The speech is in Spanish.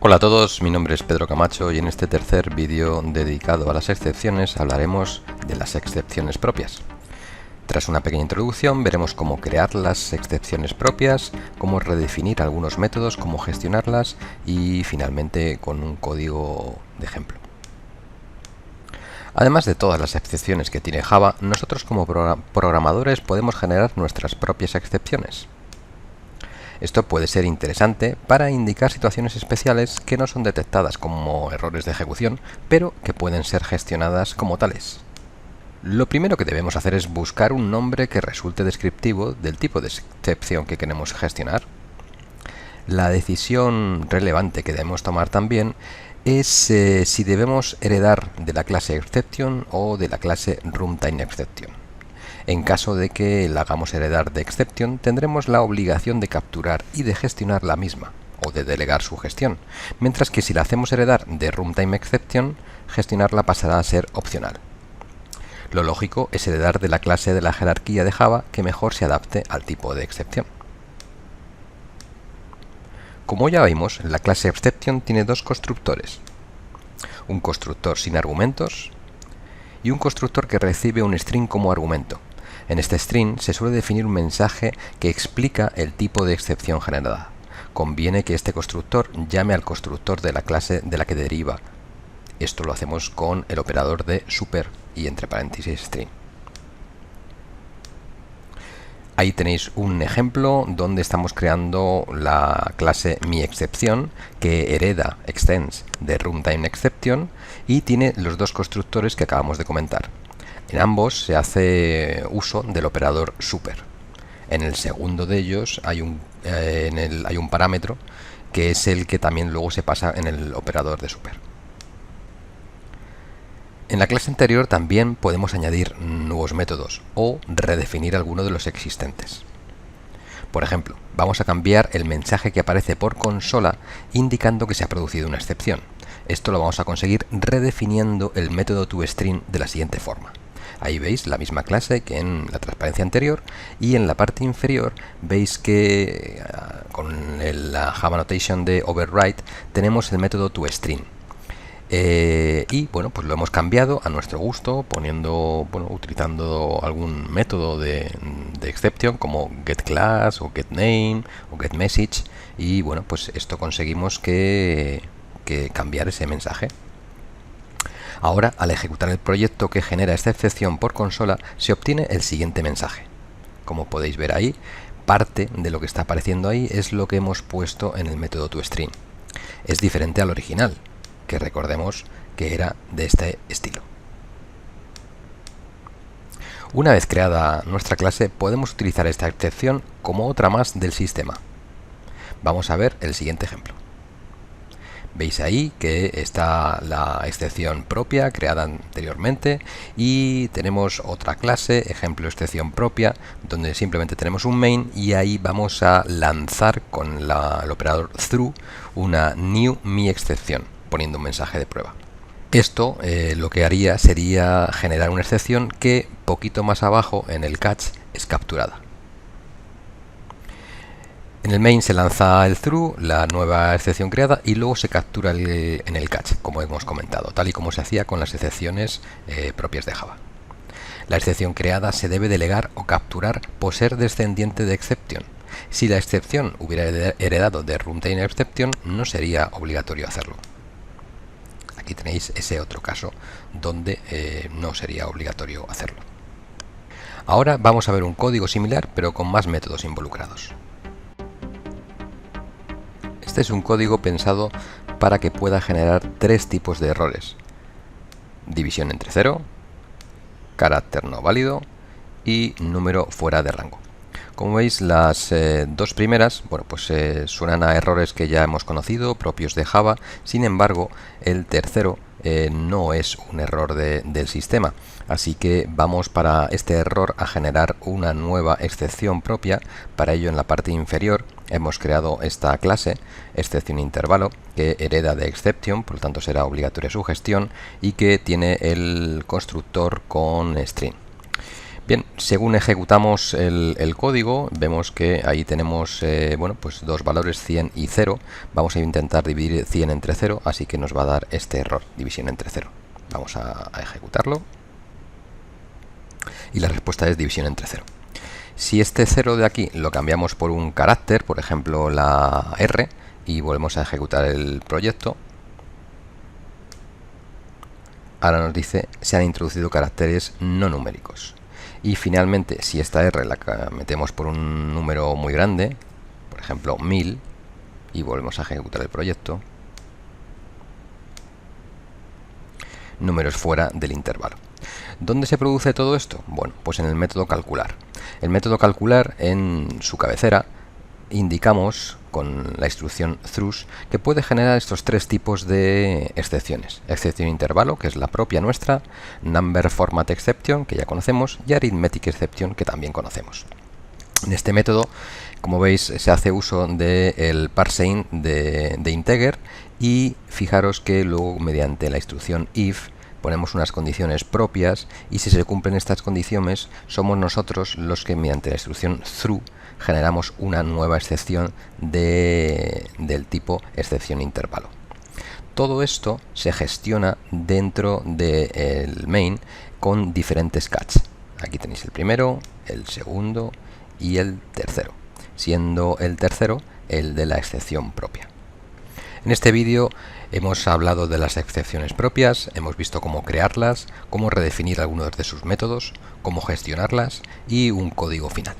Hola a todos, mi nombre es Pedro Camacho y en este tercer vídeo dedicado a las excepciones hablaremos de las excepciones propias. Tras una pequeña introducción veremos cómo crear las excepciones propias, cómo redefinir algunos métodos, cómo gestionarlas y finalmente con un código de ejemplo. Además de todas las excepciones que tiene Java, nosotros como programadores podemos generar nuestras propias excepciones. Esto puede ser interesante para indicar situaciones especiales que no son detectadas como errores de ejecución, pero que pueden ser gestionadas como tales. Lo primero que debemos hacer es buscar un nombre que resulte descriptivo del tipo de excepción que queremos gestionar. La decisión relevante que debemos tomar también es si debemos heredar de la clase exception o de la clase runtime exception. En caso de que la hagamos heredar de exception, tendremos la obligación de capturar y de gestionar la misma, o de delegar su gestión, mientras que si la hacemos heredar de runtime exception, gestionarla pasará a ser opcional. Lo lógico es heredar de la clase de la jerarquía de Java que mejor se adapte al tipo de excepción. Como ya vimos, la clase exception tiene dos constructores, un constructor sin argumentos y un constructor que recibe un string como argumento. En este string se suele definir un mensaje que explica el tipo de excepción generada. Conviene que este constructor llame al constructor de la clase de la que deriva. Esto lo hacemos con el operador de super y entre paréntesis string. Ahí tenéis un ejemplo donde estamos creando la clase miException que hereda extends de runtime exception y tiene los dos constructores que acabamos de comentar. En ambos se hace uso del operador super. En el segundo de ellos hay un parámetro que es el que también luego se pasa en el operador de super. En la clase anterior también podemos añadir nuevos métodos o redefinir alguno de los existentes. Por ejemplo, vamos a cambiar el mensaje que aparece por consola indicando que se ha producido una excepción. Esto lo vamos a conseguir redefiniendo el método toString de la siguiente forma. Ahí veis la misma clase que en la transparencia anterior y en la parte inferior veis que con la Java Notation de override tenemos el método toString. Y bueno, pues lo hemos cambiado a nuestro gusto utilizando algún método de exception como getClass o getName o getMessage y bueno, pues esto conseguimos que cambiar ese mensaje. Ahora, al ejecutar el proyecto que genera esta excepción por consola, se obtiene el siguiente mensaje. Como podéis ver ahí, parte de lo que está apareciendo ahí es lo que hemos puesto en el método toString. Es diferente al original, que recordemos que era de este estilo. Una vez creada nuestra clase, podemos utilizar esta excepción como otra más del sistema. Vamos a ver el siguiente ejemplo. Veis ahí que está la excepción propia creada anteriormente y tenemos otra clase, ejemplo excepción propia, donde simplemente tenemos un main y ahí vamos a lanzar con el operador through una new miException, poniendo un mensaje de prueba. Esto lo que haría sería generar una excepción que poquito más abajo en el catch es capturada. En el main se lanza el through, la nueva excepción creada, y luego se captura en el catch, como hemos comentado, tal y como se hacía con las excepciones propias de Java. La excepción creada se debe delegar o capturar por ser descendiente de exception. Si la excepción hubiera heredado de runtime exception, no sería obligatorio hacerlo. Aquí tenéis ese otro caso donde no sería obligatorio hacerlo. Ahora vamos a ver un código similar, pero con más métodos involucrados. Este es un código pensado para que pueda generar tres tipos de errores: división entre cero, carácter no válido y número fuera de rango. Como veis, las dos primeras suenan a errores que ya hemos conocido, propios de Java. Sin embargo, el tercero no es un error del sistema, así que vamos para este error a generar una nueva excepción propia. Para ello, en la parte inferior hemos creado esta clase, excepción intervalo, que hereda de exception, por lo tanto será obligatoria su gestión y que tiene el constructor con string. Bien, según ejecutamos el código, vemos que ahí tenemos bueno, pues dos valores, 100 y 0. Vamos a intentar dividir 100 entre 0, así que nos va a dar este error, división entre 0. Vamos a ejecutarlo. Y la respuesta es división entre 0. Si este 0 de aquí lo cambiamos por un carácter, por ejemplo la R, y volvemos a ejecutar el proyecto, ahora nos dice se han introducido caracteres no numéricos. Y finalmente, si esta R la metemos por un número muy grande, por ejemplo 1000, y volvemos a ejecutar el proyecto, números fuera del intervalo. ¿Dónde se produce todo esto? Bueno, pues en el método calcular. El método calcular, en su cabecera, indicamos con la instrucción throws que puede generar estos tres tipos de excepciones: excepción intervalo, que es la propia nuestra, number format exception, que ya conocemos, y arithmetic exception, que también conocemos. En este método, como veis, se hace uso del parseInt de integer, y fijaros que luego mediante la instrucción if ponemos unas condiciones propias, y si se cumplen estas condiciones somos nosotros los que mediante la instrucción through generamos una nueva excepción del tipo excepción intervalo. Todo esto se gestiona dentro del main con diferentes catch. Aquí tenéis el primero, el segundo y el tercero, siendo el tercero el de la excepción propia. En este vídeo hemos hablado de las excepciones propias, hemos visto cómo crearlas, cómo redefinir algunos de sus métodos, cómo gestionarlas y un código final.